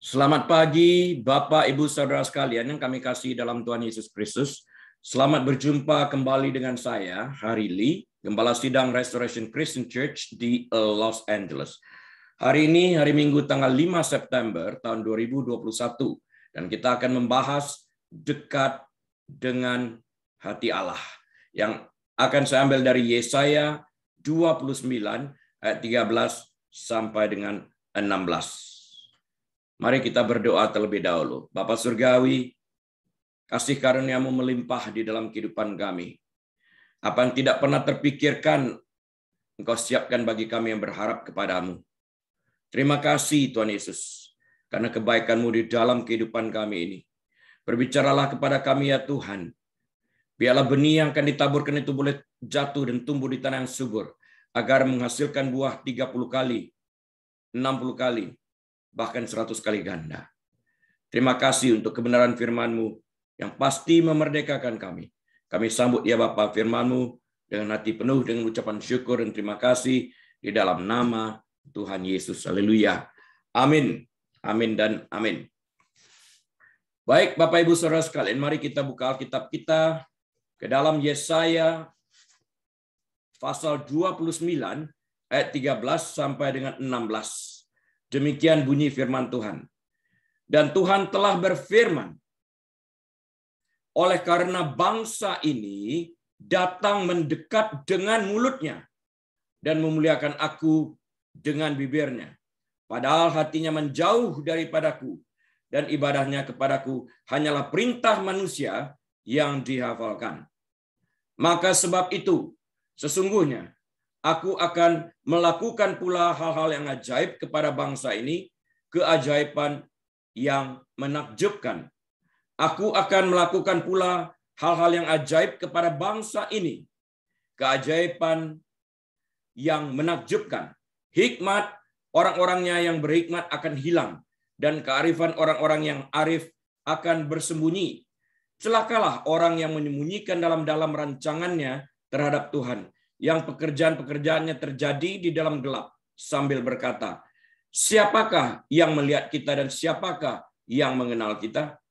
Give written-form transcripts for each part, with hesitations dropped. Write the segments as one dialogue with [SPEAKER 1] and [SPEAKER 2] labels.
[SPEAKER 1] Selamat pagi, Bapak, Ibu, Saudara sekalian yang kami kasih dalam Tuhan Yesus Kristus. Selamat berjumpa kembali dengan saya, Harry Lee, Gembala Sidang Restoration Christian Church di Los Angeles. Hari ini, hari Minggu tanggal 5 September tahun 2021. Dan kita akan membahas dekat dengan hati Allah. Yang akan saya ambil dari Yesaya 29 ayat 13 sampai dengan 16. Mari kita berdoa terlebih dahulu. Bapa Surgawi, kasih karunia-Mu melimpah di dalam kehidupan kami. Apa yang tidak pernah terpikirkan, Engkau siapkan bagi kami yang berharap kepadamu. Terima kasih Tuhan Yesus, karena kebaikan-Mu di dalam kehidupan kami ini. Berbicaralah kepada kami ya Tuhan. Biarlah benih yang akan ditaburkan itu boleh jatuh dan tumbuh di tanah yang subur, agar menghasilkan buah 30 kali, 60 kali, bahkan 100 kali ganda. Terima kasih untuk kebenaran firman-Mu yang pasti memerdekakan kami. Kami sambut ya Bapa firman-Mu dengan hati penuh dengan ucapan syukur dan terima kasih di dalam nama Tuhan Yesus. Haleluya. Amin. Amin dan amin. Baik Bapak Ibu Saudara sekalian, mari kita buka Alkitab kita ke dalam Yesaya pasal 29 ayat 13 sampai dengan 16. Demikian bunyi firman Tuhan. Dan Tuhan telah berfirman, oleh karena bangsa ini datang mendekat dengan mulutnya dan memuliakan aku dengan bibirnya, padahal hatinya menjauh daripadaku dan ibadahnya kepadaku hanyalah perintah manusia yang dihafalkan. Maka sebab itu, sesungguhnya aku akan melakukan pula hal-hal yang ajaib kepada bangsa ini, keajaiban yang menakjubkan. Aku akan melakukan pula hal-hal yang ajaib kepada bangsa ini, keajaiban yang menakjubkan. Hikmat orang-orangnya yang berhikmat akan hilang, dan kearifan orang-orang yang arif akan bersembunyi. Celakalah orang yang menyembunyikan dalam-dalam rancangannya terhadap Tuhan, yang pekerjaan-pekerjaannya terjadi di dalam gelap, sambil berkata, siapakah yang melihat kita dan siapakah yang mengenal kita?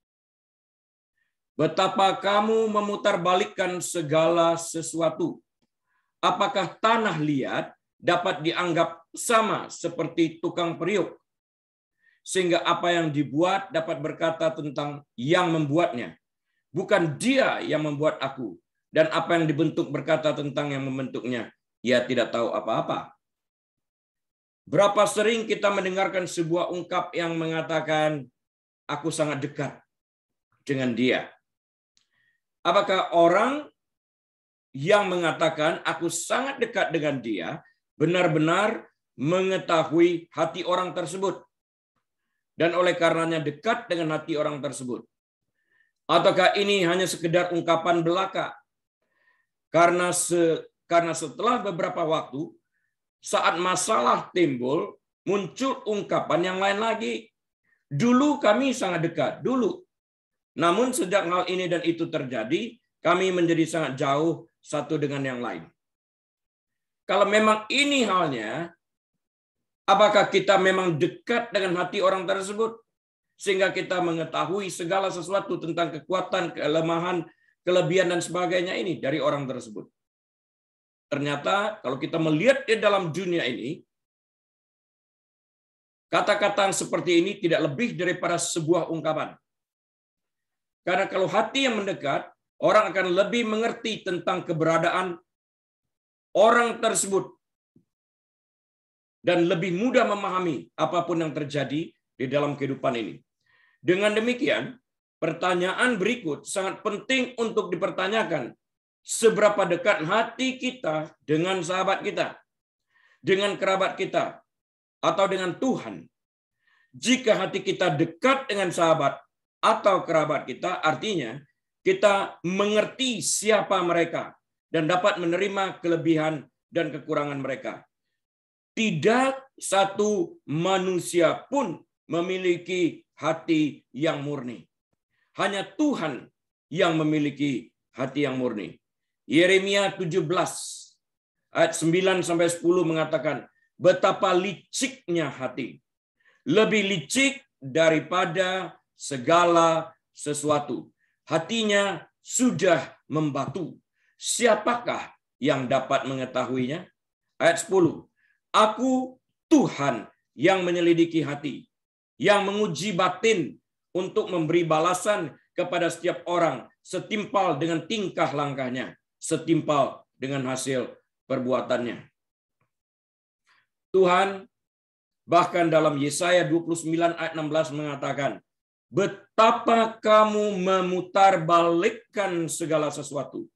[SPEAKER 1] Betapa kamu memutarbalikkan segala sesuatu. Apakah tanah liat dapat dianggap sama seperti tukang periuk? Sehingga apa yang dibuat dapat berkata tentang yang membuatnya. Bukan dia yang membuat aku. Dan apa yang dibentuk berkata tentang yang membentuknya, ia tidak tahu apa-apa. Berapa sering kita mendengarkan sebuah ungkap yang mengatakan, aku sangat dekat dengan dia. Apakah orang yang mengatakan, aku sangat dekat dengan dia, benar-benar mengetahui hati orang tersebut? Dan oleh karenanya dekat dengan hati orang tersebut? Ataukah ini hanya sekedar ungkapan belaka? Karena setelah beberapa waktu, saat masalah timbul, muncul ungkapan yang lain lagi. Dulu kami sangat dekat, dulu. Namun sejak hal ini dan itu terjadi, kami menjadi sangat jauh satu dengan yang lain. Kalau memang ini halnya, apakah kita memang dekat dengan hati orang tersebut? Sehingga kita mengetahui segala sesuatu tentang kekuatan, kelemahan, kelebihan dan sebagainya ini dari orang tersebut. Ternyata kalau kita melihat di dalam dunia ini, kata-kata seperti ini tidak lebih daripada sebuah ungkapan. Karena kalau hati yang mendekat, orang akan lebih mengerti tentang keberadaan orang tersebut dan lebih mudah memahami apapun yang terjadi di dalam kehidupan ini. Dengan demikian, pertanyaan berikut sangat penting untuk dipertanyakan. Seberapa dekat hati kita dengan sahabat kita, dengan kerabat kita, atau dengan Tuhan? Jika hati kita dekat dengan sahabat atau kerabat kita, artinya kita mengerti siapa mereka dan dapat menerima kelebihan dan kekurangan mereka. Tidak satu manusia pun memiliki hati yang murni. Hanya Tuhan yang memiliki hati yang murni. Yeremia 17 ayat 9 sampai 10 mengatakan, betapa liciknya hati. Lebih licik daripada segala sesuatu. Hatinya sudah membatu. Siapakah yang dapat mengetahuinya? Ayat 10. Aku Tuhan yang menyelidiki hati, yang menguji batin untuk memberi balasan kepada setiap orang setimpal dengan tingkah langkahnya, setimpal dengan hasil perbuatannya. Tuhan bahkan dalam Yesaya 29 ayat 16 mengatakan, betapa kamu memutarbalikkan segala sesuatu.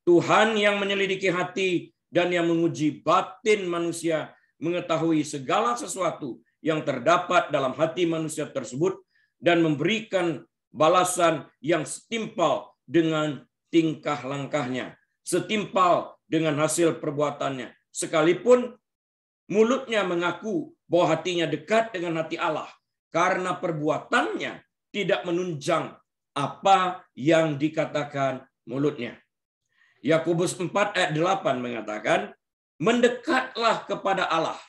[SPEAKER 1] Tuhan yang menyelidiki hati dan yang menguji batin manusia mengetahui segala sesuatu yang terdapat dalam hati manusia tersebut dan memberikan balasan yang setimpal dengan tingkah langkahnya, setimpal dengan hasil perbuatannya. Sekalipun mulutnya mengaku bahwa hatinya dekat dengan hati Allah karena perbuatannya tidak menunjang apa yang dikatakan mulutnya. Yakobus 4 ayat 8 mengatakan, mendekatlah kepada Allah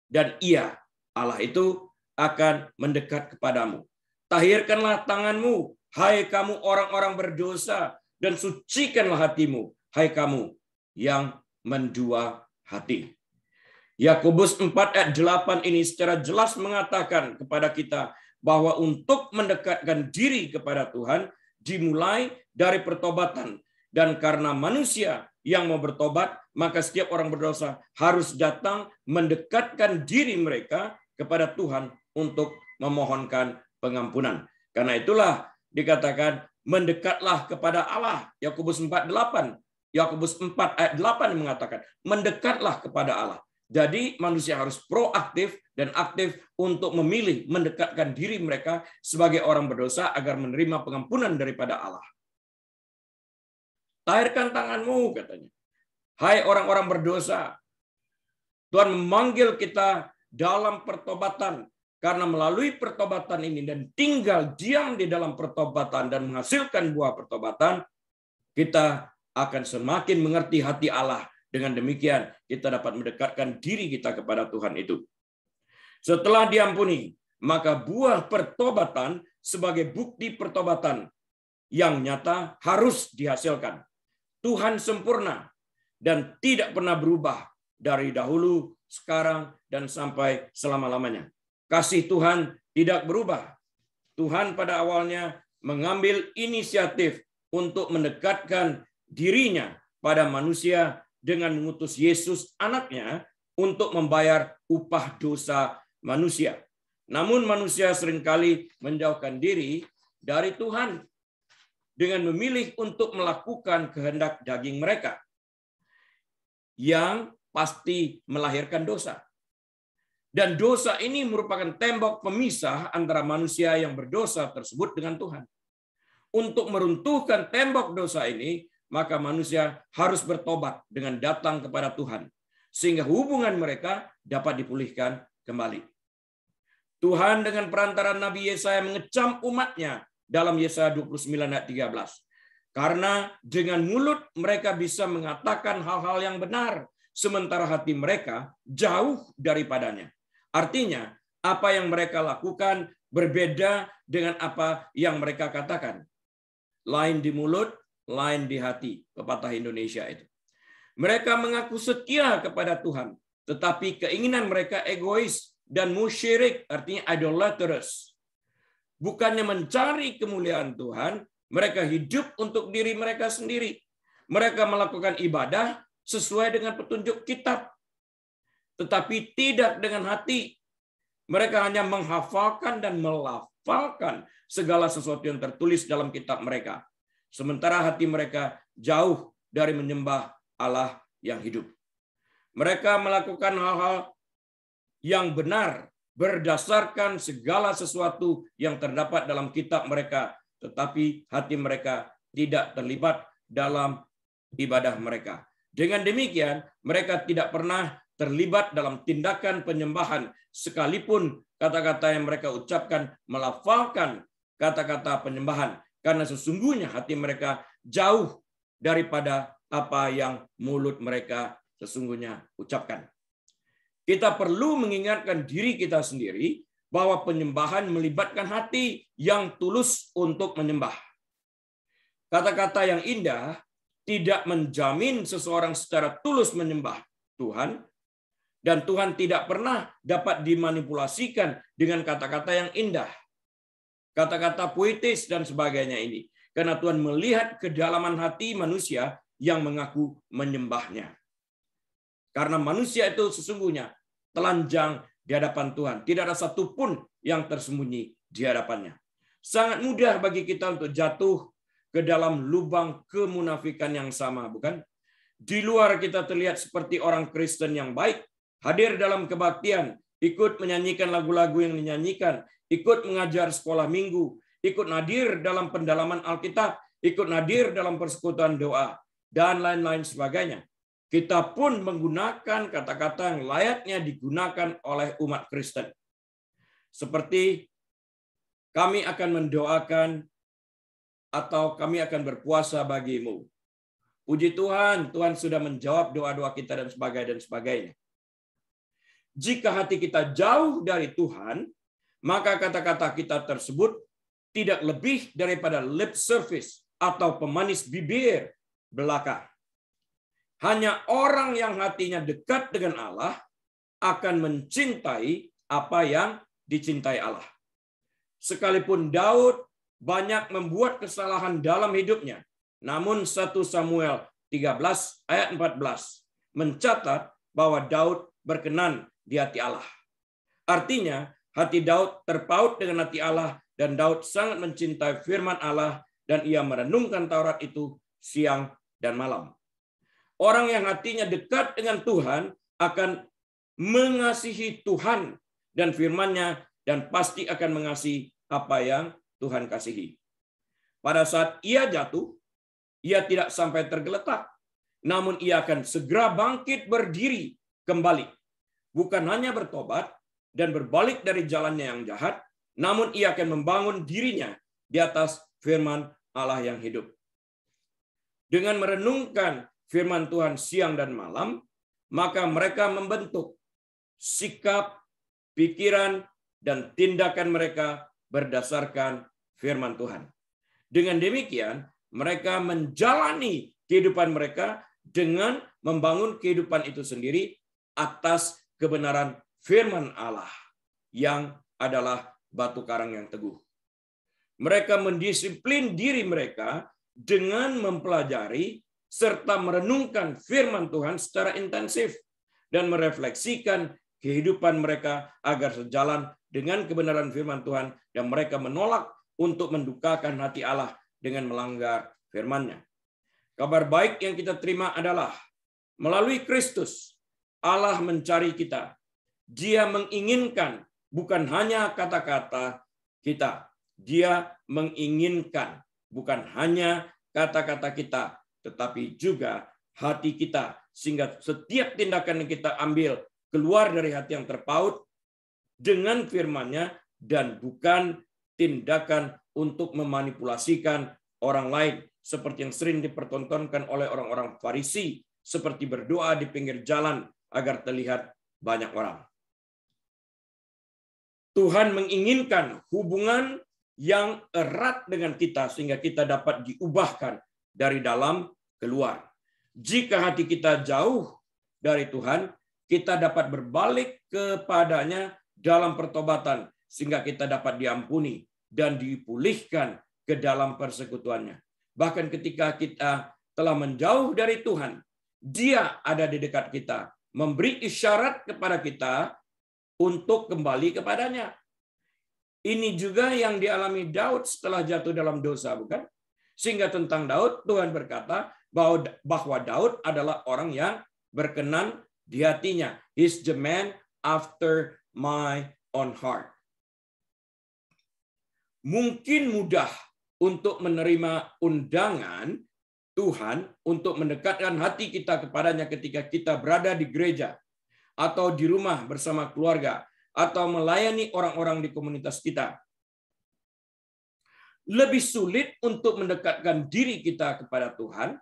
[SPEAKER 1] dan Ia, Allah itu, akan mendekat kepadamu. Tahirkanlah tanganmu, hai kamu orang-orang berdosa, dan sucikanlah hatimu, hai kamu yang mendua hati. Yakobus 4 ayat 8 ini secara jelas mengatakan kepada kita bahwa untuk mendekatkan diri kepada Tuhan dimulai dari pertobatan. Dan karena manusia yang mau bertobat, maka setiap orang berdosa harus datang mendekatkan diri mereka kepada Tuhan untuk memohonkan pengampunan. Karena itulah dikatakan mendekatlah kepada Allah. Yakobus 4:8. Yakobus 4 ayat 8 mengatakan mendekatlah kepada Allah. Jadi manusia harus proaktif dan aktif untuk memilih mendekatkan diri mereka sebagai orang berdosa agar menerima pengampunan daripada Allah. Tahirkan tanganmu, katanya. Hai orang-orang berdosa. Tuhan memanggil kita dalam pertobatan. Karena melalui pertobatan ini dan tinggal diam di dalam pertobatan dan menghasilkan buah pertobatan, kita akan semakin mengerti hati Allah. Dengan demikian, kita dapat mendekatkan diri kita kepada Tuhan itu. Setelah diampuni, maka buah pertobatan sebagai bukti pertobatan yang nyata harus dihasilkan. Tuhan sempurna dan tidak pernah berubah dari dahulu, sekarang, dan sampai selama-lamanya. Kasih Tuhan tidak berubah. Tuhan pada awalnya mengambil inisiatif untuk mendekatkan dirinya pada manusia dengan mengutus Yesus anaknya untuk membayar upah dosa manusia. Namun manusia seringkali menjauhkan diri dari Tuhan dengan memilih untuk melakukan kehendak daging mereka yang pasti melahirkan dosa. Dan dosa ini merupakan tembok pemisah antara manusia yang berdosa tersebut dengan Tuhan. Untuk meruntuhkan tembok dosa ini, maka manusia harus bertobat dengan datang kepada Tuhan, sehingga hubungan mereka dapat dipulihkan kembali. Tuhan dengan perantaraan Nabi Yesaya mengecam umatnya dalam Yesaya 29 ayat 13. Karena dengan mulut mereka bisa mengatakan hal-hal yang benar, sementara hati mereka jauh daripadanya. Artinya, apa yang mereka lakukan berbeda dengan apa yang mereka katakan. Lain di mulut, lain di hati, pepatah Indonesia itu. Mereka mengaku setia kepada Tuhan, tetapi keinginan mereka egois dan musyrik, artinya idolatrous. Bukannya mencari kemuliaan Tuhan, mereka hidup untuk diri mereka sendiri. Mereka melakukan ibadah sesuai dengan petunjuk kitab, tetapi tidak dengan hati. Mereka hanya menghafalkan dan melafalkan segala sesuatu yang tertulis dalam kitab mereka. Sementara hati mereka jauh dari menyembah Allah yang hidup. Mereka melakukan hal-hal yang benar berdasarkan segala sesuatu yang terdapat dalam kitab mereka, tetapi hati mereka tidak terlibat dalam ibadah mereka. Dengan demikian, mereka tidak pernah terlibat dalam tindakan penyembahan, sekalipun kata-kata yang mereka ucapkan melafalkan kata-kata penyembahan, karena sesungguhnya hati mereka jauh daripada apa yang mulut mereka sesungguhnya ucapkan. Kita perlu mengingatkan diri kita sendiri bahwa penyembahan melibatkan hati yang tulus untuk menyembah. Kata-kata yang indah tidak menjamin seseorang secara tulus menyembah Tuhan, dan Tuhan tidak pernah dapat dimanipulasikan dengan kata-kata yang indah, kata-kata puitis dan sebagainya ini. Karena Tuhan melihat kedalaman hati manusia yang mengaku menyembahnya. Karena manusia itu sesungguhnya telanjang di hadapan Tuhan. Tidak ada satupun yang tersembunyi di hadapannya. Sangat mudah bagi kita untuk jatuh ke dalam lubang kemunafikan yang sama, bukan? Di luar kita terlihat seperti orang Kristen yang baik, hadir dalam kebaktian, ikut menyanyikan lagu-lagu yang dinyanyikan, ikut mengajar sekolah minggu, ikut hadir dalam pendalaman Alkitab, ikut hadir dalam persekutuan doa, dan lain-lain sebagainya. Kita pun menggunakan kata-kata yang layaknya digunakan oleh umat Kristen. Seperti kami akan mendoakan atau kami akan berpuasa bagimu. Puji Tuhan, Tuhan sudah menjawab doa-doa kita dan sebagainya. Jika hati kita jauh dari Tuhan, maka kata-kata kita tersebut tidak lebih daripada lip service atau pemanis bibir belaka. Hanya orang yang hatinya dekat dengan Allah akan mencintai apa yang dicintai Allah. Sekalipun Daud banyak membuat kesalahan dalam hidupnya, namun 1 Samuel 13 ayat 14 mencatat bahwa Daud berkenan di hati Allah. Artinya, hati Daud terpaut dengan hati Allah dan Daud sangat mencintai firman Allah dan ia merenungkan Taurat itu siang dan malam. Orang yang hatinya dekat dengan Tuhan akan mengasihi Tuhan dan firman-Nya dan pasti akan mengasihi apa yang Tuhan kasihi. Pada saat ia jatuh, ia tidak sampai tergeletak, namun ia akan segera bangkit berdiri kembali. Bukan hanya bertobat dan berbalik dari jalannya yang jahat, namun ia akan membangun dirinya di atas firman Allah yang hidup. Dengan merenungkan firman Tuhan siang dan malam, maka mereka membentuk sikap, pikiran, dan tindakan mereka berdasarkan firman Tuhan. Dengan demikian, mereka menjalani kehidupan mereka dengan membangun kehidupan itu sendiri atas kebenaran firman Allah yang adalah batu karang yang teguh. Mereka mendisiplin diri mereka dengan mempelajari serta merenungkan firman Tuhan secara intensif dan merefleksikan kehidupan mereka agar sejalan dengan kebenaran firman Tuhan dan mereka menolak untuk mendukakan hati Allah dengan melanggar firman-Nya. Kabar baik yang kita terima adalah melalui Kristus Allah mencari kita. Dia menginginkan bukan hanya kata-kata kita. Dia menginginkan bukan hanya kata-kata kita, tetapi juga hati kita. Sehingga setiap tindakan yang kita ambil keluar dari hati yang terpaut dengan firman-Nya dan bukan tindakan untuk memanipulasikan orang lain. Seperti yang sering dipertontonkan oleh orang-orang Farisi. Seperti berdoa di pinggir jalan agar terlihat banyak orang. Tuhan menginginkan hubungan yang erat dengan kita sehingga kita dapat diubahkan dari dalam keluar. Jika hati kita jauh dari Tuhan, kita dapat berbalik kepadanya dalam pertobatan sehingga kita dapat diampuni dan dipulihkan ke dalam persekutuannya. Bahkan ketika kita telah menjauh dari Tuhan, Dia ada di dekat kita, memberi isyarat kepada kita untuk kembali kepadanya. Ini juga yang dialami Daud setelah jatuh dalam dosa, bukan? Sehingga tentang Daud, Tuhan berkata bahwa Daud adalah orang yang berkenan di hatinya. He's the man after my own heart. Mungkin mudah untuk menerima undangan Tuhan untuk mendekatkan hati kita kepadanya ketika kita berada di gereja atau di rumah bersama keluarga atau melayani orang-orang di komunitas kita. Lebih sulit untuk mendekatkan diri kita kepada Tuhan.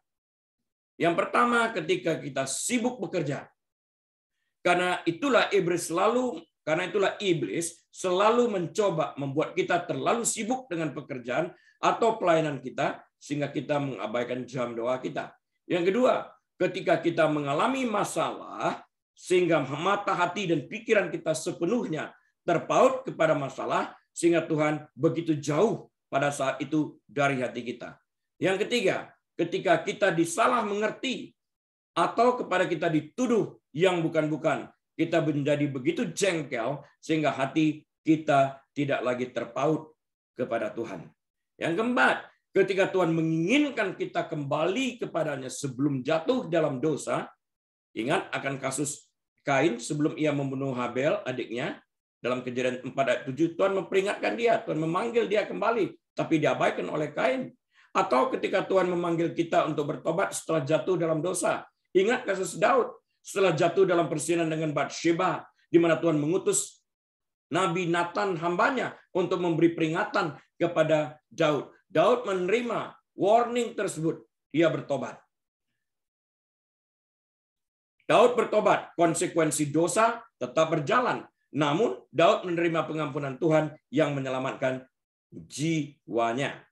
[SPEAKER 1] Yang pertama ketika kita sibuk bekerja. Karena itulah iblis selalu Karena itulah iblis selalu mencoba membuat kita terlalu sibuk dengan pekerjaan atau pelayanan kita sehingga kita mengabaikan jam doa kita. Yang kedua, ketika kita mengalami masalah sehingga mata hati dan pikiran kita sepenuhnya terpaut kepada masalah sehingga Tuhan begitu jauh pada saat itu dari hati kita. Yang ketiga, ketika kita disalah mengerti atau kepada kita dituduh yang bukan-bukan, kita menjadi begitu jengkel sehingga hati kita tidak lagi terpaut kepada Tuhan. Yang keempat, ketika Tuhan menginginkan kita kembali kepadanya sebelum jatuh dalam dosa, ingat akan kasus Kain sebelum ia membunuh Habel adiknya, dalam Kejadian 4 ayat 7, Tuhan memperingatkan dia, Tuhan memanggil dia kembali, tapi diabaikan oleh Kain. Atau ketika Tuhan memanggil kita untuk bertobat setelah jatuh dalam dosa, ingat kasus Daud, setelah jatuh dalam persinahan dengan Batsheba, di mana Tuhan mengutus Nabi Nathan hambanya untuk memberi peringatan kepada Daud. Daud menerima warning tersebut. Dia bertobat. Daud bertobat. Konsekuensi dosa tetap berjalan. Namun Daud menerima pengampunan Tuhan yang menyelamatkan jiwanya.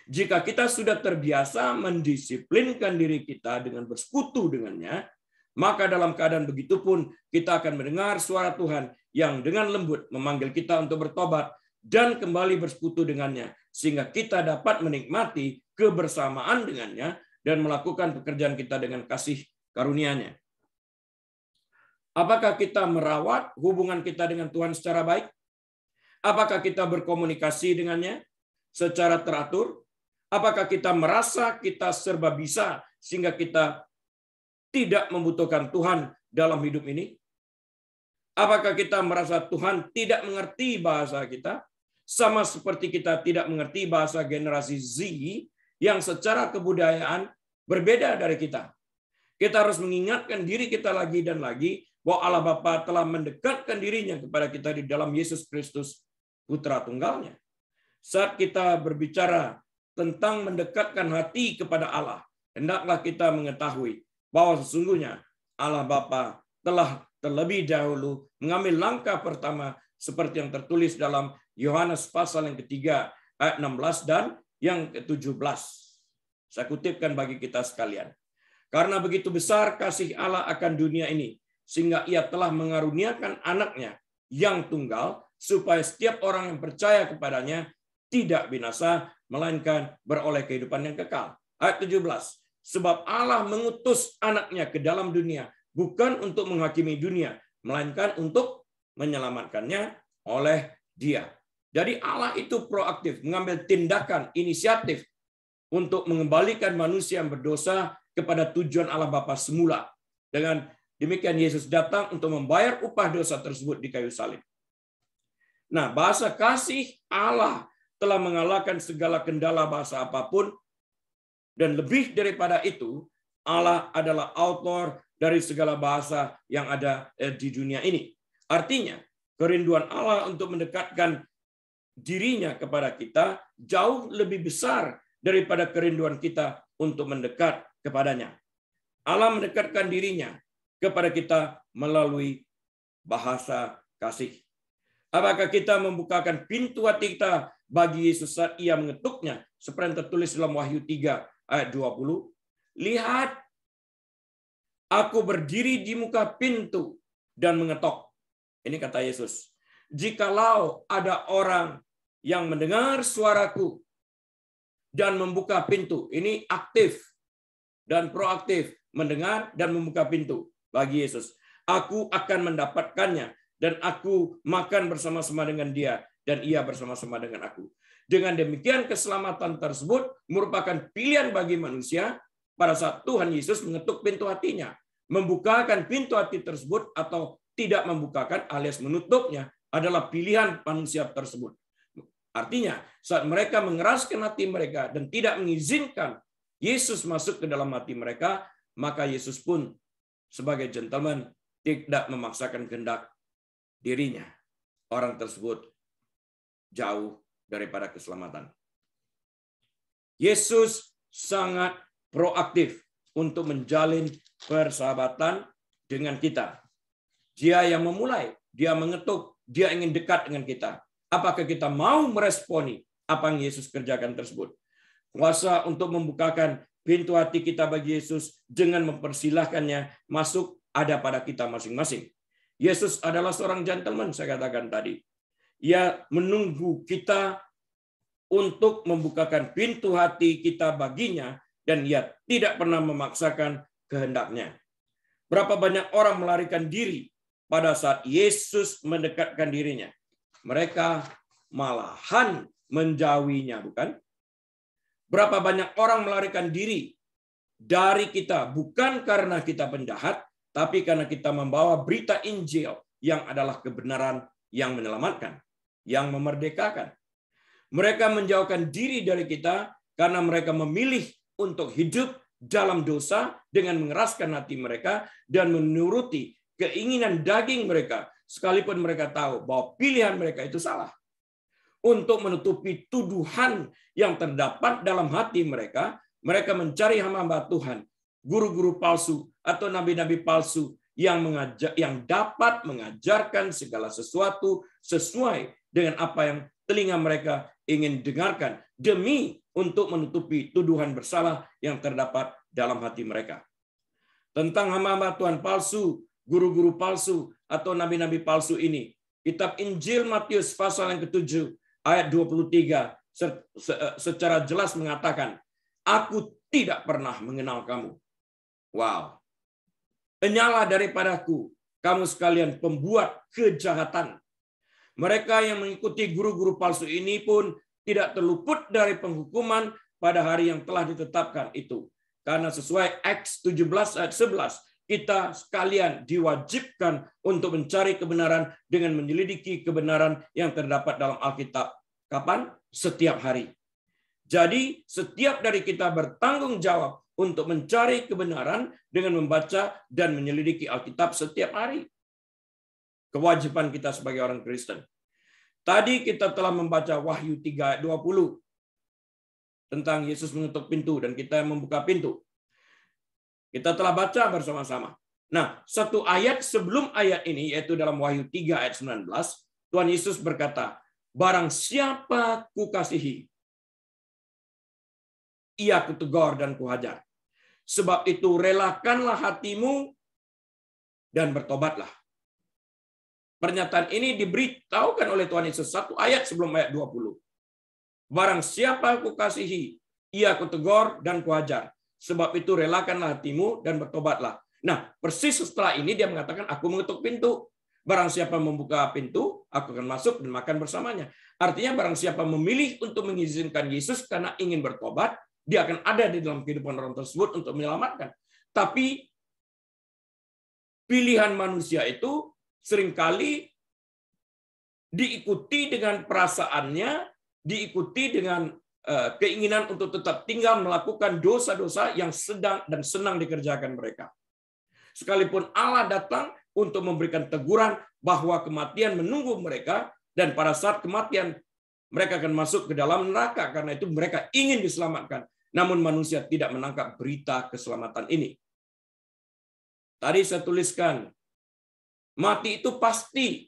[SPEAKER 1] Jika kita sudah terbiasa mendisiplinkan diri kita dengan bersekutu dengannya, maka dalam keadaan begitu pun kita akan mendengar suara Tuhan yang dengan lembut memanggil kita untuk bertobat dan kembali bersekutu dengannya, sehingga kita dapat menikmati kebersamaan dengannya dan melakukan pekerjaan kita dengan kasih karunia-Nya. Apakah kita merawat hubungan kita dengan Tuhan secara baik? Apakah kita berkomunikasi dengannya secara teratur? Apakah kita merasa kita serba bisa sehingga kita tidak membutuhkan Tuhan dalam hidup ini? Apakah kita merasa Tuhan tidak mengerti bahasa kita? Sama seperti kita tidak mengerti bahasa generasi Z yang secara kebudayaan berbeda dari kita. Kita harus mengingatkan diri kita lagi dan lagi bahwa Allah Bapa telah mendekatkan dirinya kepada kita di dalam Yesus Kristus, Putra Tunggalnya. Saat kita berbicara tentang mendekatkan hati kepada Allah, hendaklah kita mengetahui bahwa sesungguhnya Allah Bapa telah terlebih dahulu mengambil langkah pertama seperti yang tertulis dalam Yohanes pasal yang ketiga ayat 16 dan yang ke-17. Saya kutipkan bagi kita sekalian. Karena begitu besar kasih Allah akan dunia ini, sehingga ia telah mengaruniakan anaknya yang tunggal, supaya setiap orang yang percaya kepadanya tidak binasa, melainkan beroleh kehidupan yang kekal. Ayat 17. Sebab Allah mengutus anaknya ke dalam dunia, bukan untuk menghakimi dunia, melainkan untuk menyelamatkannya oleh Dia. Jadi Allah itu proaktif, mengambil tindakan, inisiatif untuk mengembalikan manusia yang berdosa kepada tujuan Allah Bapa semula. Dengan demikian Yesus datang untuk membayar upah dosa tersebut di kayu salib. Nah, bahasa kasih Allah telah mengalahkan segala kendala bahasa apapun, dan lebih daripada itu, Allah adalah autor dari segala bahasa yang ada di dunia ini. Artinya, kerinduan Allah untuk mendekatkan dirinya kepada kita jauh lebih besar daripada kerinduan kita untuk mendekat kepadanya. Allah mendekatkan dirinya kepada kita melalui bahasa kasih. Apakah kita membukakan pintu hati kita bagi Yesus saat ia mengetuknya, seperti yang tertulis dalam Wahyu 3 ayat 20? Lihat, aku berdiri di muka pintu dan mengetok. Ini kata Yesus. Jikalau ada orang yang mendengar suaraku dan membuka pintu, ini aktif dan proaktif, mendengar dan membuka pintu bagi Yesus. Aku akan mendapatkannya dan aku makan bersama-sama dengan dia dan ia bersama-sama dengan aku. Dengan demikian keselamatan tersebut merupakan pilihan bagi manusia pada saat Tuhan Yesus mengetuk pintu hatinya. Membukakan pintu hati tersebut atau tidak membukakan alias menutupnya adalah pilihan manusia tersebut. Artinya, saat mereka mengeraskan hati mereka dan tidak mengizinkan Yesus masuk ke dalam hati mereka, maka Yesus pun sebagai gentleman tidak memaksakan kehendak dirinya. Orang tersebut jauh daripada keselamatan. Yesus sangat proaktif untuk menjalin persahabatan dengan kita. Dia yang memulai, dia mengetuk, dia ingin dekat dengan kita. Apakah kita mau meresponi apa yang Yesus kerjakan tersebut? Kuasa untuk membukakan pintu hati kita bagi Yesus dengan mempersilahkannya masuk ada pada kita masing-masing. Yesus adalah seorang gentleman, saya katakan tadi. Ia menunggu kita untuk membukakan pintu hati kita baginya, dan ia tidak pernah memaksakan kehendaknya. Berapa banyak orang melarikan diri pada saat Yesus mendekatkan dirinya. Mereka malahan menjauhinya, bukan? Berapa banyak orang melarikan diri dari kita, bukan karena kita penjahat, tapi karena kita membawa berita Injil yang adalah kebenaran yang menyelamatkan, yang memerdekakan. Mereka menjauhkan diri dari kita karena mereka memilih untuk hidup dalam dosa dengan mengeraskan hati mereka dan menuruti keinginan daging mereka, sekalipun mereka tahu bahwa pilihan mereka itu salah. Untuk menutupi tuduhan yang terdapat dalam hati mereka, mereka mencari hamba-hamba Tuhan, guru-guru palsu atau nabi-nabi palsu yang dapat mengajarkan segala sesuatu sesuai dengan apa yang telinga mereka ingin dengarkan demi untuk menutupi tuduhan bersalah yang terdapat dalam hati mereka. Tentang hamba-hamba Tuhan palsu, guru-guru palsu atau nabi-nabi palsu ini, kitab Injil Matius pasal yang ke-7 ayat 23 secara jelas mengatakan, "Aku tidak pernah mengenal kamu." Wow. "Enyahlah daripadaku, kamu sekalian pembuat kejahatan." Mereka yang mengikuti guru-guru palsu ini pun tidak terluput dari penghukuman pada hari yang telah ditetapkan itu. Karena sesuai Acts 17 ayat 11, kita sekalian diwajibkan untuk mencari kebenaran dengan menyelidiki kebenaran yang terdapat dalam Alkitab. Kapan? Setiap hari. Jadi, setiap dari kita bertanggung jawab untuk mencari kebenaran dengan membaca dan menyelidiki Alkitab setiap hari. Kewajiban kita sebagai orang Kristen. Tadi kita telah membaca Wahyu 3 ayat 20 tentang Yesus mengetuk pintu dan kita membuka pintu. Kita telah baca bersama-sama. Nah, satu ayat sebelum ayat ini, yaitu dalam Wahyu 3 ayat 19, Tuhan Yesus berkata, "Barang siapa kukasihi, ia kutegur dan kuhajar. Sebab itu relakanlah hatimu dan bertobatlah." Pernyataan ini diberitahukan oleh Tuhan Yesus satu ayat sebelum ayat 20. Barang siapa kukasihi, ia kutegur dan kuhajar. Sebab itu relakanlah hatimu dan bertobatlah. Nah, persis setelah ini dia mengatakan, "Aku mengetuk pintu. Barang siapa membuka pintu, aku akan masuk dan makan bersamanya." Artinya barang siapa memilih untuk mengizinkan Yesus karena ingin bertobat, dia akan ada di dalam kehidupan orang tersebut untuk menyelamatkan. Tapi pilihan manusia itu seringkali diikuti dengan perasaannya, diikuti dengan keinginan untuk tetap tinggal melakukan dosa-dosa yang sedang dan senang dikerjakan mereka. Sekalipun Allah datang untuk memberikan teguran bahwa kematian menunggu mereka, dan pada saat kematian mereka akan masuk ke dalam neraka karena itu mereka ingin diselamatkan. Namun manusia tidak menangkap berita keselamatan ini. Tadi saya tuliskan, mati itu pasti.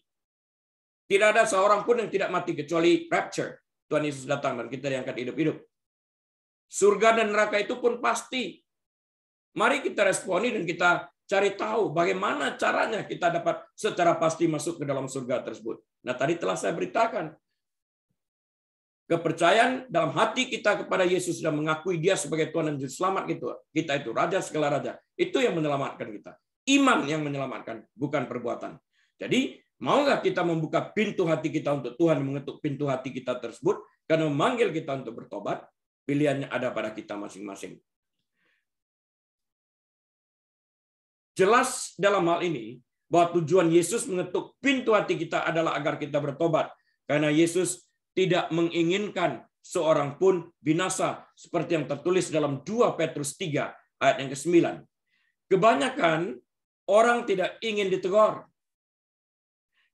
[SPEAKER 1] Tidak ada seorang pun yang tidak mati kecuali rapture. Tuhan Yesus datang dan kita diangkat hidup-hidup. Surga dan neraka itu pun pasti. Mari kita responi dan kita cari tahu bagaimana caranya kita dapat secara pasti masuk ke dalam surga tersebut. Nah, tadi telah saya beritakan. Kepercayaan dalam hati kita kepada Yesus dan mengakui Dia sebagai Tuhan dan Juru Selamat kita itu Raja segala raja. Itu yang menyelamatkan kita. Iman yang menyelamatkan, bukan perbuatan. Jadi, maukah kita membuka pintu hati kita untuk Tuhan mengetuk pintu hati kita tersebut karena memanggil kita untuk bertobat? Pilihannya ada pada kita masing-masing. Jelas dalam hal ini bahwa tujuan Yesus mengetuk pintu hati kita adalah agar kita bertobat. Karena Yesus tidak menginginkan seorang pun binasa seperti yang tertulis dalam 2 Petrus 3 ayat yang ke-9. Kebanyakan orang tidak ingin ditegur.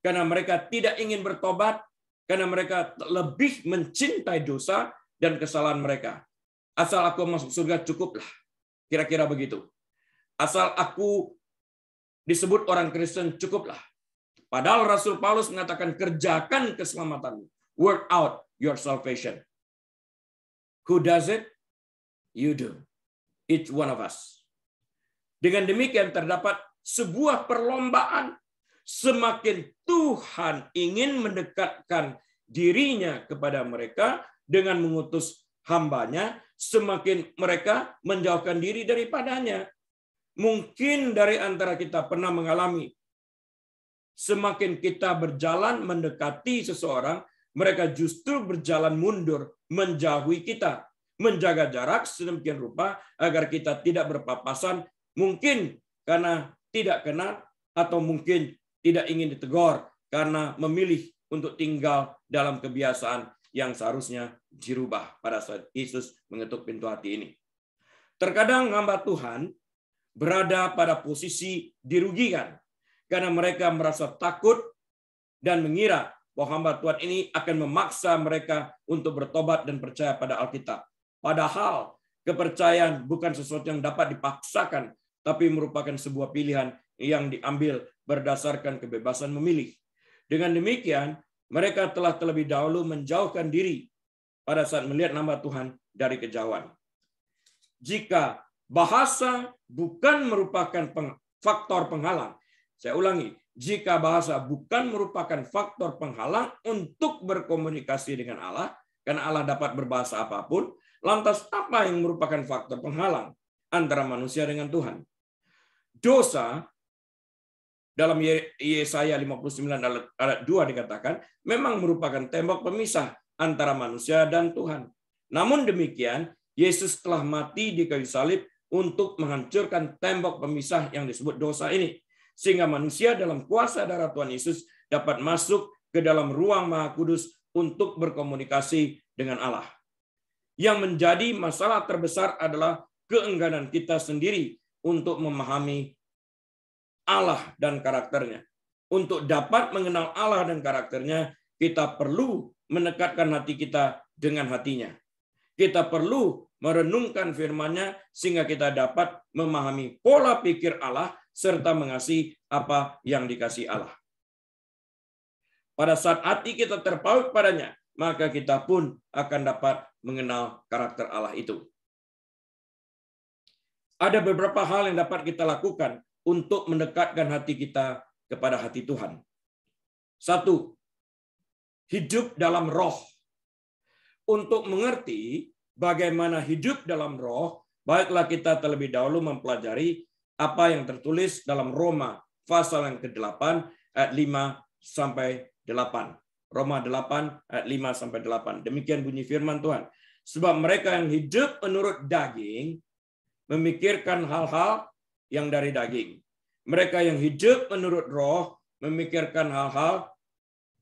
[SPEAKER 1] Karena mereka tidak ingin bertobat, karena mereka lebih mencintai dosa dan kesalahan mereka. Asal aku masuk surga cukuplah. Kira-kira begitu. Asal aku disebut orang Kristen cukuplah. Padahal Rasul Paulus mengatakan kerjakan keselamatanmu. Work out your salvation. Who does it? You do. Each one of us. Dengan demikian terdapat sebuah perlombaan. Semakin Tuhan ingin mendekatkan dirinya kepada mereka dengan mengutus hambanya, semakin mereka menjauhkan diri daripadanya. Mungkin dari antara kita pernah mengalami, semakin kita berjalan mendekati seseorang, mereka justru berjalan mundur, menjauhi kita, menjaga jarak sedemikian rupa agar kita tidak berpapasan, mungkin karena tidak kenal atau mungkin tidak ingin ditegur karena memilih untuk tinggal dalam kebiasaan yang seharusnya dirubah pada saat Yesus mengetuk pintu hati ini. Terkadang hamba Tuhan berada pada posisi dirugikan karena mereka merasa takut dan mengira bahwa hamba Tuhan ini akan memaksa mereka untuk bertobat dan percaya pada Alkitab. Padahal kepercayaan bukan sesuatu yang dapat dipaksakan, tapi merupakan sebuah pilihan yang diambil berdasarkan kebebasan memilih. Dengan demikian, mereka telah terlebih dahulu menjauhkan diri pada saat melihat nama Tuhan dari kejauhan. Jika bahasa bukan merupakan faktor penghalang, saya ulangi, jika bahasa bukan merupakan faktor penghalang untuk berkomunikasi dengan Allah, karena Allah dapat berbahasa apapun, lantas apa yang merupakan faktor penghalang antara manusia dengan Tuhan? Dosa, dalam Yesaya 59 ayat 2 dikatakan, memang merupakan tembok pemisah antara manusia dan Tuhan. Namun demikian, Yesus telah mati di kayu salib untuk menghancurkan tembok pemisah yang disebut dosa ini. Sehingga manusia dalam kuasa darah Tuhan Yesus dapat masuk ke dalam ruang Maha Kudus untuk berkomunikasi dengan Allah. Yang menjadi masalah terbesar adalah keengganan kita sendiri untuk memahami Allah dan karakternya. Untuk dapat mengenal Allah dan karakternya, kita perlu mendekatkan hati kita dengan hatinya. Kita perlu merenungkan firman-Nya sehingga kita dapat memahami pola pikir Allah serta mengasihi apa yang dikasihi Allah. Pada saat hati kita terpaut padanya, maka kita pun akan dapat mengenal karakter Allah itu. Ada beberapa hal yang dapat kita lakukan untuk mendekatkan hati kita kepada hati Tuhan. 1. Hidup dalam roh. Untuk mengerti bagaimana hidup dalam roh, baiklah kita terlebih dahulu mempelajari apa yang tertulis dalam Roma pasal yang ke-8 ayat 5-8. Roma 8 ayat 5-8. Demikian bunyi firman Tuhan. Sebab mereka yang hidup menurut daging memikirkan hal-hal yang dari daging. Mereka yang hidup menurut roh memikirkan hal-hal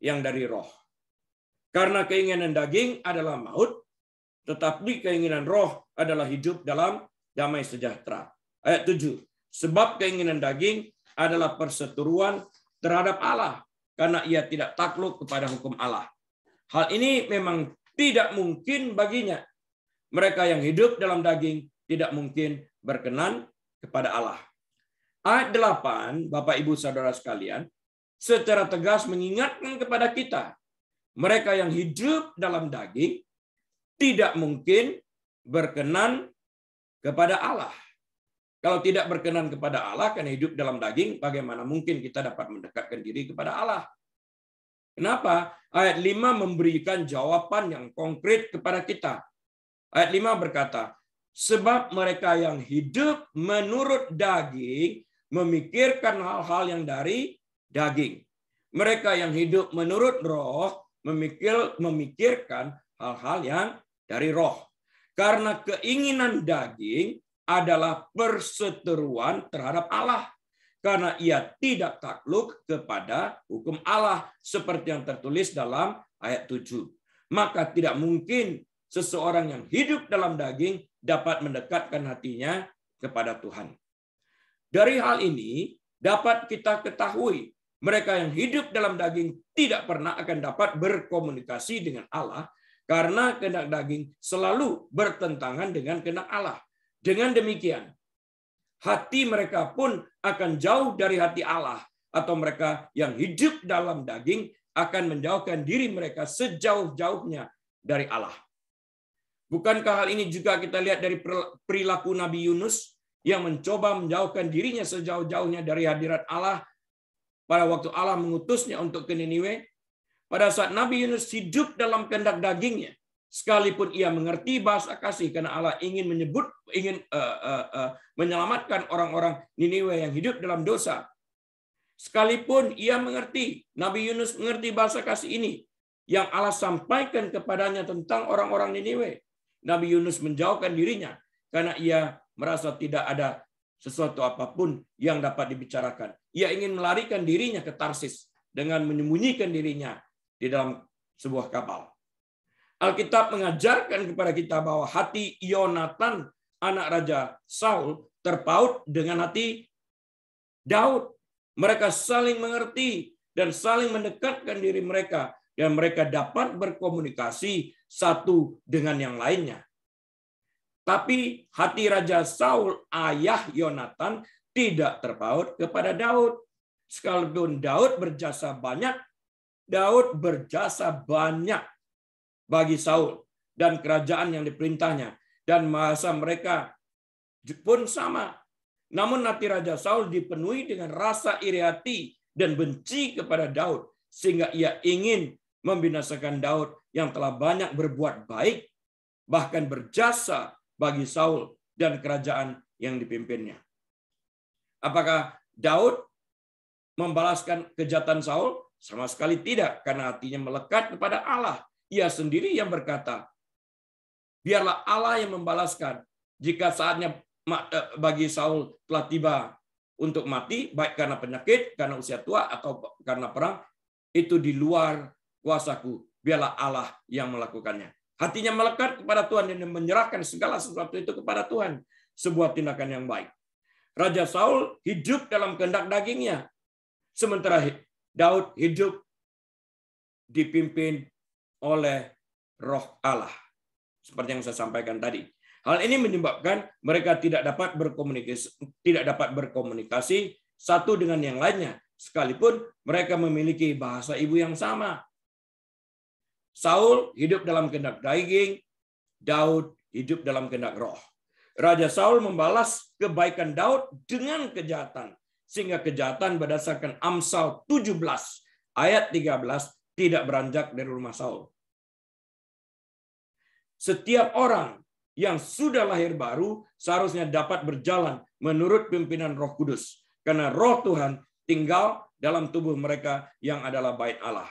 [SPEAKER 1] yang dari roh. Karena keinginan daging adalah maut, tetapi keinginan roh adalah hidup dalam damai sejahtera. Ayat 7. Sebab keinginan daging adalah perseteruan terhadap Allah, karena ia tidak takluk kepada hukum Allah. Hal ini memang tidak mungkin baginya. Mereka yang hidup dalam daging tidak mungkin berkenan kepada Allah. Ayat 8, Bapak Ibu Saudara sekalian, secara tegas mengingatkan kepada kita, mereka yang hidup dalam daging tidak mungkin berkenan kepada Allah. Kalau tidak berkenan kepada Allah karena hidup dalam daging, bagaimana mungkin kita dapat mendekatkan diri kepada Allah? Kenapa? Ayat 5 memberikan jawaban yang konkret kepada kita. Ayat 5 berkata, sebab mereka yang hidup menurut daging memikirkan hal-hal yang dari daging. Mereka yang hidup menurut roh memikirkan hal-hal yang dari roh. Karena keinginan daging adalah perseteruan terhadap Allah. Karena ia tidak takluk kepada hukum Allah. Seperti yang tertulis dalam ayat 7. Maka tidak mungkin seseorang yang hidup dalam daging dapat mendekatkan hatinya kepada Tuhan. Dari hal ini dapat kita ketahui mereka yang hidup dalam daging tidak pernah akan dapat berkomunikasi dengan Allah karena kehendak daging selalu bertentangan dengan kehendak Allah. Dengan demikian, hati mereka pun akan jauh dari hati Allah atau mereka yang hidup dalam daging akan menjauhkan diri mereka sejauh-jauhnya dari Allah. Bukankah hal ini juga kita lihat dari perilaku Nabi Yunus yang mencoba menjauhkan dirinya sejauh-jauhnya dari hadirat Allah pada waktu Allah mengutusnya untuk ke Niniwe? Pada saat Nabi Yunus hidup dalam kehendak dagingnya, sekalipun ia mengerti bahasa kasih karena Allah ingin menyelamatkan orang-orang Niniwe yang hidup dalam dosa. Sekalipun ia mengerti, Nabi Yunus mengerti bahasa kasih ini yang Allah sampaikan kepadanya tentang orang-orang Niniwe. Nabi Yunus menjauhkan dirinya karena ia merasa tidak ada sesuatu apapun yang dapat dibicarakan. Ia ingin melarikan dirinya ke Tarsis dengan menyembunyikan dirinya di dalam sebuah kapal. Alkitab mengajarkan kepada kita bahwa hati Yonatan, anak Raja Saul, terpaut dengan hati Daud. Mereka saling mengerti dan saling mendekatkan diri mereka, dan mereka dapat berkomunikasi satu dengan yang lainnya. Tapi hati Raja Saul, ayah Yonatan, tidak terpaut kepada Daud. Sekalipun Daud berjasa banyak bagi Saul dan kerajaan yang diperintahnya, dan masa mereka pun sama. Namun hati Raja Saul dipenuhi dengan rasa iri hati dan benci kepada Daud, sehingga ia ingin membinasakan Daud yang telah banyak berbuat baik, bahkan berjasa bagi Saul dan kerajaan yang dipimpinnya. Apakah Daud membalaskan kejahatan Saul? Sama sekali tidak, karena hatinya melekat kepada Allah. Ia sendiri yang berkata, biarlah Allah yang membalaskan jika saatnya bagi Saul telah tiba untuk mati, baik karena penyakit, karena usia tua, atau karena perang, itu di luar kuasaku. Biarlah Allah yang melakukannya. Hatinya melekat kepada Tuhan dan menyerahkan segala sesuatu itu kepada Tuhan. Sebuah tindakan yang baik. Raja Saul hidup dalam kehendak dagingnya. Sementara Daud hidup dipimpin oleh Roh Allah. Seperti yang saya sampaikan tadi. Hal ini menyebabkan mereka tidak dapat berkomunikasi satu dengan yang lainnya, sekalipun mereka memiliki bahasa ibu yang sama. Saul hidup dalam kehendak daging, Daud hidup dalam kehendak roh. Raja Saul membalas kebaikan Daud dengan kejahatan, sehingga kejahatan berdasarkan Amsal 17 ayat 13 tidak beranjak dari rumah Saul. Setiap orang yang sudah lahir baru seharusnya dapat berjalan menurut pimpinan Roh Kudus, karena Roh Tuhan tinggal dalam tubuh mereka yang adalah bait Allah.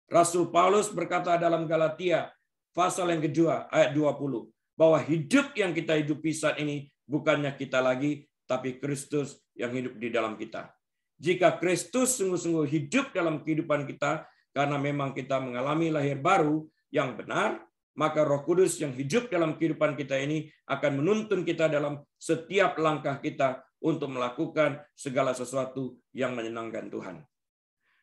[SPEAKER 1] Rasul Paulus berkata dalam Galatia pasal yang kedua ayat 20 bahwa hidup yang kita hidupi saat ini bukannya kita lagi, tapi Kristus yang hidup di dalam kita. Jika Kristus sungguh-sungguh hidup dalam kehidupan kita, karena memang kita mengalami lahir baru yang benar, maka Roh Kudus yang hidup dalam kehidupan kita ini akan menuntun kita dalam setiap langkah kita untuk melakukan segala sesuatu yang menyenangkan Tuhan.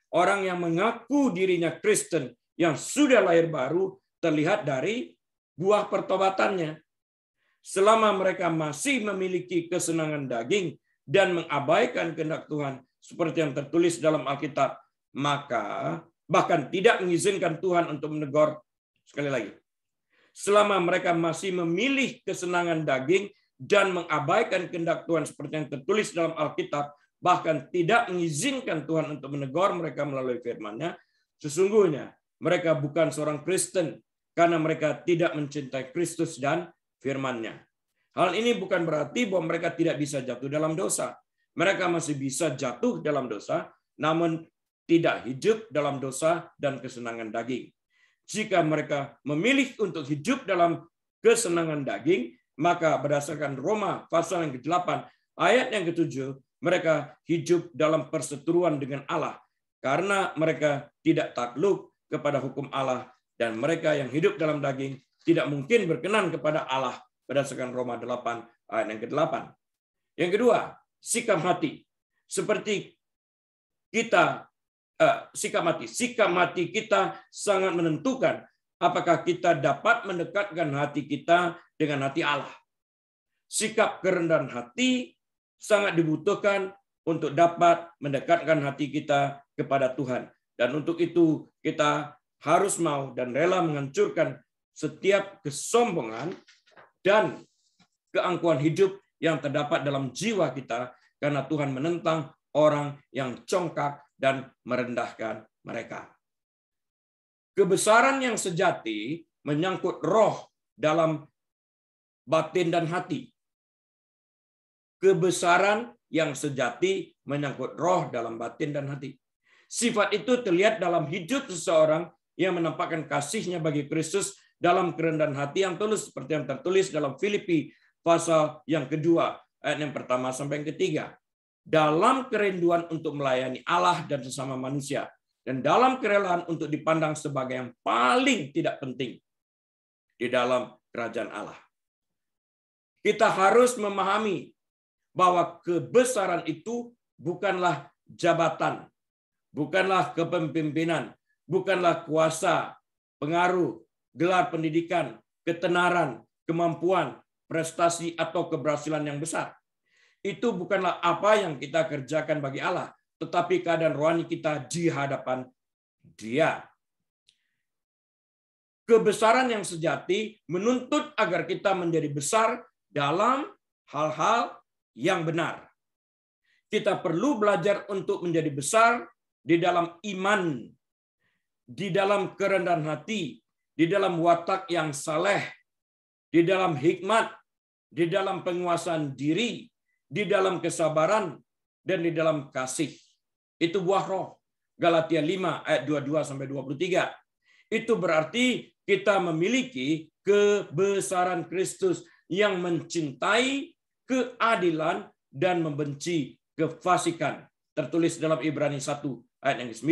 [SPEAKER 1] Orang yang mengaku dirinya Kristen yang sudah lahir baru terlihat dari buah pertobatannya. Selama mereka masih memiliki kesenangan daging dan mengabaikan kehendak Tuhan seperti yang tertulis dalam Alkitab, maka bahkan tidak mengizinkan Tuhan untuk menegur. Sekali lagi, selama mereka masih memilih kesenangan daging dan mengabaikan kehendak Tuhan seperti yang tertulis dalam Alkitab, bahkan tidak mengizinkan Tuhan untuk menegur mereka melalui firman-Nya, sesungguhnya mereka bukan seorang Kristen karena mereka tidak mencintai Kristus dan firman-Nya. Hal ini bukan berarti bahwa mereka tidak bisa jatuh dalam dosa. Mereka masih bisa jatuh dalam dosa, namun tidak hidup dalam dosa dan kesenangan daging. Jika mereka memilih untuk hidup dalam kesenangan daging, maka berdasarkan Roma pasal yang ke-8 ayat yang ke-7, mereka hidup dalam perseteruan dengan Allah karena mereka tidak takluk kepada hukum Allah, dan mereka yang hidup dalam daging tidak mungkin berkenan kepada Allah berdasarkan Roma 8 ayat yang ke-8. Yang kedua, sikap hati. Seperti kita sikap hati kita sangat menentukan apakah kita dapat mendekatkan hati kita dengan hati Allah. Sikap kerendahan hati sangat dibutuhkan untuk dapat mendekatkan hati kita kepada Tuhan. Dan untuk itu kita harus mau dan rela menghancurkan setiap kesombongan dan keangkuhan hidup yang terdapat dalam jiwa kita, karena Tuhan menentang orang yang congkak dan merendahkan mereka. Kebesaran yang sejati menyangkut roh dalam batin dan hati. Kebesaran yang sejati menyangkut roh dalam batin dan hati. Sifat itu terlihat dalam hidup seseorang yang menampakkan kasihnya bagi Kristus dalam kerendahan hati yang tulus, seperti yang tertulis dalam Filipi pasal yang kedua, ayat yang pertama sampai yang ketiga. Dalam kerinduan untuk melayani Allah dan sesama manusia, dan dalam kerelaan untuk dipandang sebagai yang paling tidak penting di dalam kerajaan Allah. Kita harus memahami bahwa kebesaran itu bukanlah jabatan, bukanlah kepemimpinan, bukanlah kuasa, pengaruh, gelar pendidikan, ketenaran, kemampuan, prestasi, atau keberhasilan yang besar. Itu bukanlah apa yang kita kerjakan bagi Allah, tetapi keadaan rohani kita di hadapan Dia. Kebesaran yang sejati menuntut agar kita menjadi besar dalam hal-hal yang benar. Kita perlu belajar untuk menjadi besar di dalam iman, di dalam kerendahan hati, di dalam watak yang saleh, di dalam hikmat, di dalam penguasaan diri, di dalam kesabaran, dan di dalam kasih. Itu buah roh. Galatia 5 ayat 22 sampai 23. Itu berarti kita memiliki kebesaran Kristus yang mencintai keadilan dan membenci kefasikan. Tertulis dalam Ibrani 1 ayat yang ke-9.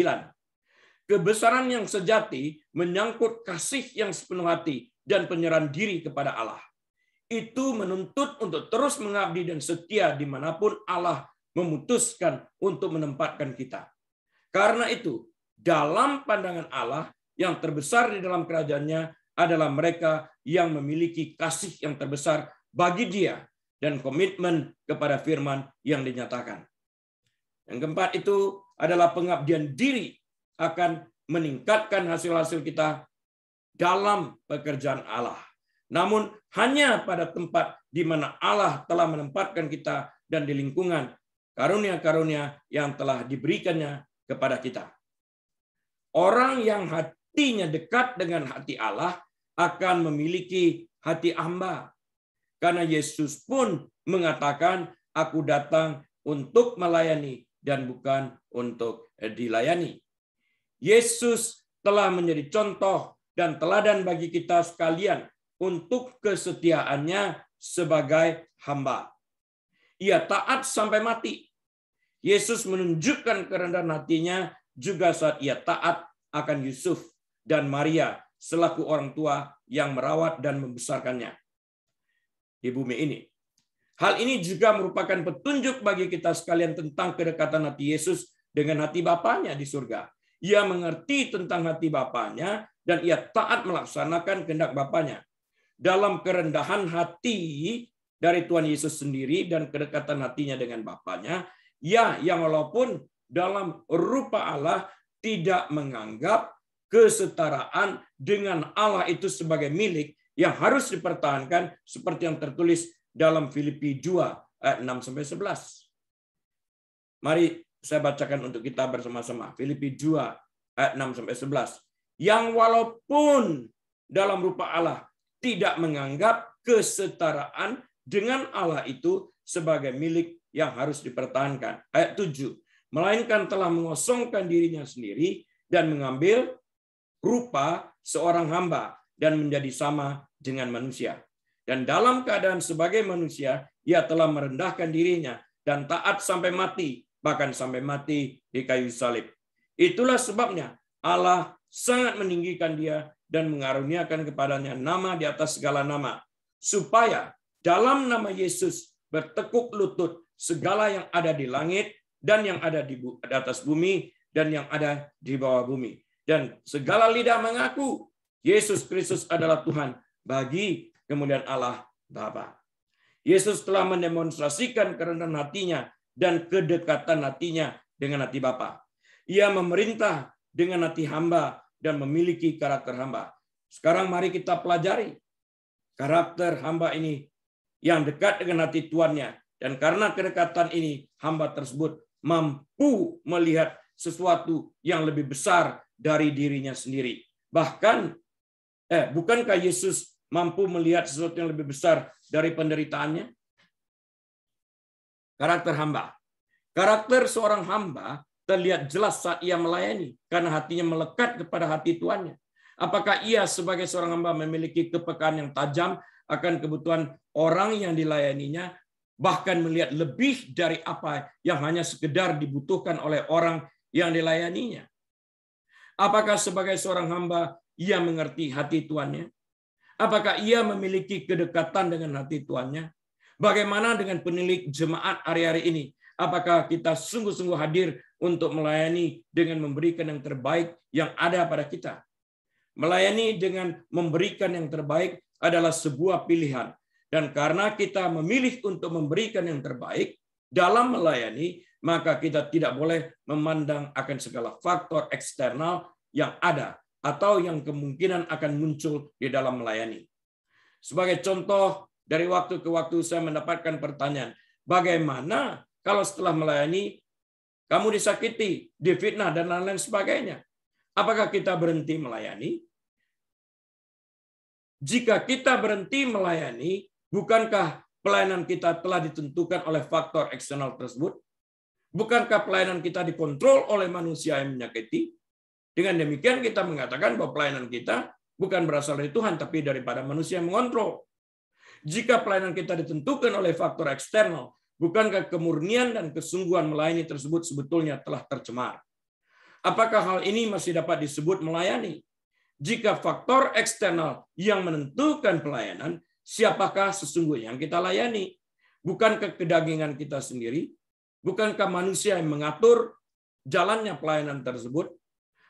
[SPEAKER 1] Kebesaran yang sejati menyangkut kasih yang sepenuh hati dan penyerahan diri kepada Allah. Itu menuntut untuk terus mengabdi dan setia dimanapun Allah memutuskan untuk menempatkan kita. Karena itu, dalam pandangan Allah, yang terbesar di dalam kerajaannya adalah mereka yang memiliki kasih yang terbesar bagi Dia dan komitmen kepada firman yang dinyatakan. Yang keempat itu adalah pengabdian diri akan meningkatkan hasil-hasil kita dalam pekerjaan Allah. Namun hanya pada tempat di mana Allah telah menempatkan kita dan di lingkungan karunia-karunia yang telah diberikannya kepada kita. Orang yang hatinya dekat dengan hati Allah akan memiliki hati hamba. Karena Yesus pun mengatakan, aku datang untuk melayani dan bukan untuk dilayani. Yesus telah menjadi contoh dan teladan bagi kita sekalian untuk kesetiaannya sebagai hamba. Ia taat sampai mati. Yesus menunjukkan kerendahan hatinya juga saat ia taat akan Yusuf dan Maria selaku orang tua yang merawat dan membesarkannya di bumi ini. Hal ini juga merupakan petunjuk bagi kita sekalian tentang kedekatan hati Yesus dengan hati Bapanya di surga. Ia mengerti tentang hati Bapanya dan ia taat melaksanakan kehendak Bapanya. Dalam kerendahan hati dari Tuhan Yesus sendiri dan kedekatan hatinya dengan Bapanya, ya, yang walaupun dalam rupa Allah tidak menganggap kesetaraan dengan Allah itu sebagai milik yang harus dipertahankan seperti yang tertulis dalam Filipi 2 ayat 6 sampai 11. Mari saya bacakan untuk kita bersama-sama. Filipi 2 ayat 6 sampai 11. Yang walaupun dalam rupa Allah tidak menganggap kesetaraan dengan Allah itu sebagai milik yang harus dipertahankan. Ayat 7. Melainkan telah mengosongkan dirinya sendiri dan mengambil rupa seorang hamba dan menjadi sama dengan manusia. Dan dalam keadaan sebagai manusia, ia telah merendahkan dirinya dan taat sampai mati, bahkan sampai mati di kayu salib. Itulah sebabnya Allah sangat meninggikan dia dan mengaruniakan kepadanya nama di atas segala nama, supaya dalam nama Yesus bertekuk lutut segala yang ada di langit dan yang ada di atas bumi dan yang ada di bawah bumi. Dan segala lidah mengaku Yesus Kristus adalah Tuhan bagi kemuliaan Allah Bapa. Yesus telah mendemonstrasikan kerendahan hatinya dan kedekatan hatinya dengan hati Bapa. Ia memerintah dengan hati hamba dan memiliki karakter hamba. Sekarang mari kita pelajari karakter hamba ini yang dekat dengan hati tuannya. Dan karena kedekatan ini, hamba tersebut mampu melihat sesuatu yang lebih besar dari dirinya sendiri. Bahkan, bukankah Yesus mampu melihat sesuatu yang lebih besar dari penderitaannya? Karakter hamba. Karakter seorang hamba terlihat jelas saat ia melayani, karena hatinya melekat kepada hati tuannya. Apakah ia sebagai seorang hamba memiliki kepekaan yang tajam akan kebutuhan orang yang dilayaninya, bahkan melihat lebih dari apa yang hanya sekedar dibutuhkan oleh orang yang dilayaninya? Apakah sebagai seorang hamba ia mengerti hati tuannya? Apakah ia memiliki kedekatan dengan hati tuannya? Bagaimana dengan penilik jemaat hari-hari ini? Apakah kita sungguh-sungguh hadir untuk melayani dengan memberikan yang terbaik yang ada pada kita? Melayani dengan memberikan yang terbaik adalah sebuah pilihan. Dan karena kita memilih untuk memberikan yang terbaik dalam melayani, maka kita tidak boleh memandang akan segala faktor eksternal yang ada atau yang kemungkinan akan muncul di dalam melayani. Sebagai contoh, dari waktu ke waktu saya mendapatkan pertanyaan, bagaimana kalau setelah melayani kamu disakiti, difitnah, dan lain-lain sebagainya? Apakah kita berhenti melayani? Jika kita berhenti melayani, bukankah pelayanan kita telah ditentukan oleh faktor eksternal tersebut? Bukankah pelayanan kita dikontrol oleh manusia yang menyakiti? Dengan demikian kita mengatakan bahwa pelayanan kita bukan berasal dari Tuhan, tapi daripada manusia yang mengontrol. Jika pelayanan kita ditentukan oleh faktor eksternal, bukankah kemurnian dan kesungguhan melayani tersebut sebetulnya telah tercemar? Apakah hal ini masih dapat disebut melayani? Jika faktor eksternal yang menentukan pelayanan, siapakah sesungguhnya yang kita layani? Bukankah kedagingan kita sendiri? Bukankah manusia yang mengatur jalannya pelayanan tersebut?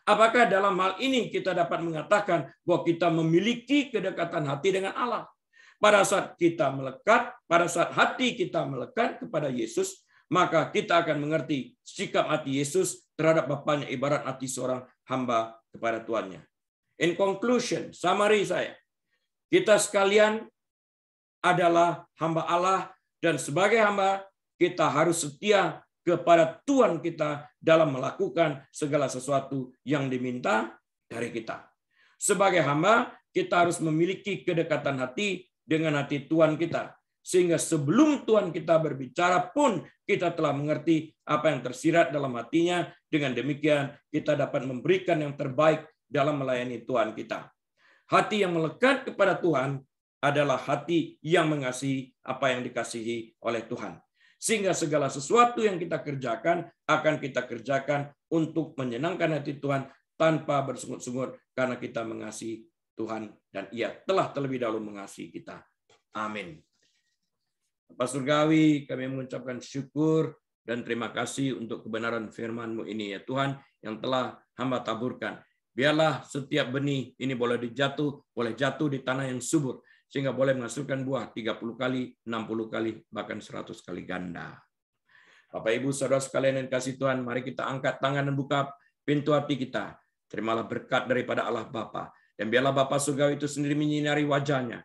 [SPEAKER 1] Apakah dalam hal ini kita dapat mengatakan bahwa kita memiliki kedekatan hati dengan Allah? Pada saat kita melekat, pada saat hati kita melekat kepada Yesus, maka kita akan mengerti sikap hati Yesus terhadap Bapaknya ibarat hati seorang hamba kepada Tuannya. In conclusion, summary saya, kita sekalian adalah hamba Allah, dan sebagai hamba kita harus setia kepada Tuhan kita dalam melakukan segala sesuatu yang diminta dari kita. Sebagai hamba, kita harus memiliki kedekatan hati dengan hati Tuhan kita, sehingga sebelum Tuhan kita berbicara pun kita telah mengerti apa yang tersirat dalam hatinya. Dengan demikian kita dapat memberikan yang terbaik dalam melayani Tuhan kita. Hati yang melekat kepada Tuhan adalah hati yang mengasihi apa yang dikasihi oleh Tuhan. Sehingga segala sesuatu yang kita kerjakan akan kita kerjakan untuk menyenangkan hati Tuhan tanpa bersungut-sungut, karena kita mengasihi Tuhan dan Ia telah terlebih dahulu mengasihi kita. Amin. Bapak Surgawi, kami mengucapkan syukur dan terima kasih untuk kebenaran firman-Mu ini ya Tuhan, yang telah hamba taburkan. Biarlah setiap benih ini boleh jatuh di tanah yang subur, sehingga boleh menghasilkan buah 30 kali, 60 kali, bahkan 100 kali ganda. Bapak Ibu Saudara sekalian yang kasih Tuhan, mari kita angkat tangan dan buka pintu hati kita. Terimalah berkat daripada Allah Bapa, dan biarlah Bapa Surgawi itu sendiri menyinari wajahnya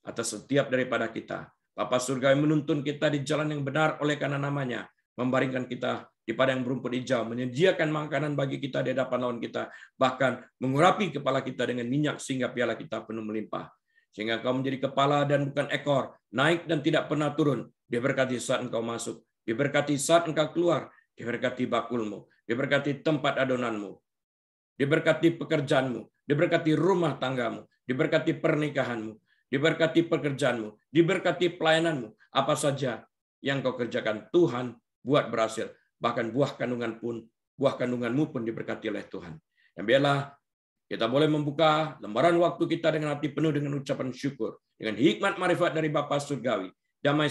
[SPEAKER 1] atas setiap daripada kita. Bapa Surgawi menuntun kita di jalan yang benar oleh karena namanya, membaringkan kita di padang berumput hijau, menyediakan makanan bagi kita di hadapan lawan kita, bahkan mengurapi kepala kita dengan minyak sehingga piala kita penuh melimpah. Sehingga engkau menjadi kepala dan bukan ekor, naik dan tidak pernah turun. Diberkati saat engkau masuk, diberkati saat engkau keluar, diberkati bakulmu, diberkati tempat adonanmu, diberkati pekerjaanmu, diberkati rumah tanggamu, diberkati pernikahanmu, diberkati pekerjaanmu, diberkati pelayananmu. Apa saja yang kau kerjakan, Tuhan buat berhasil. Bahkan buah kandunganmu pun diberkati oleh Tuhan. Dan biarlah kita boleh membuka lembaran waktu kita dengan hati penuh dengan ucapan syukur, dengan hikmat marifat dari Bapa Surgawi, damai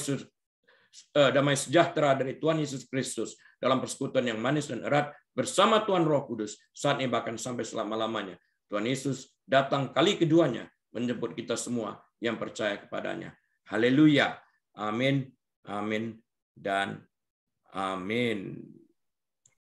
[SPEAKER 1] sejahtera dari Tuhan Yesus Kristus, dalam persekutuan yang manis dan erat bersama Tuhan Roh Kudus, saat ini bahkan sampai selama-lamanya. Tuhan Yesus datang kali keduanya menjemput kita semua yang percaya kepadanya. Haleluya. Amin, amin, dan Amin.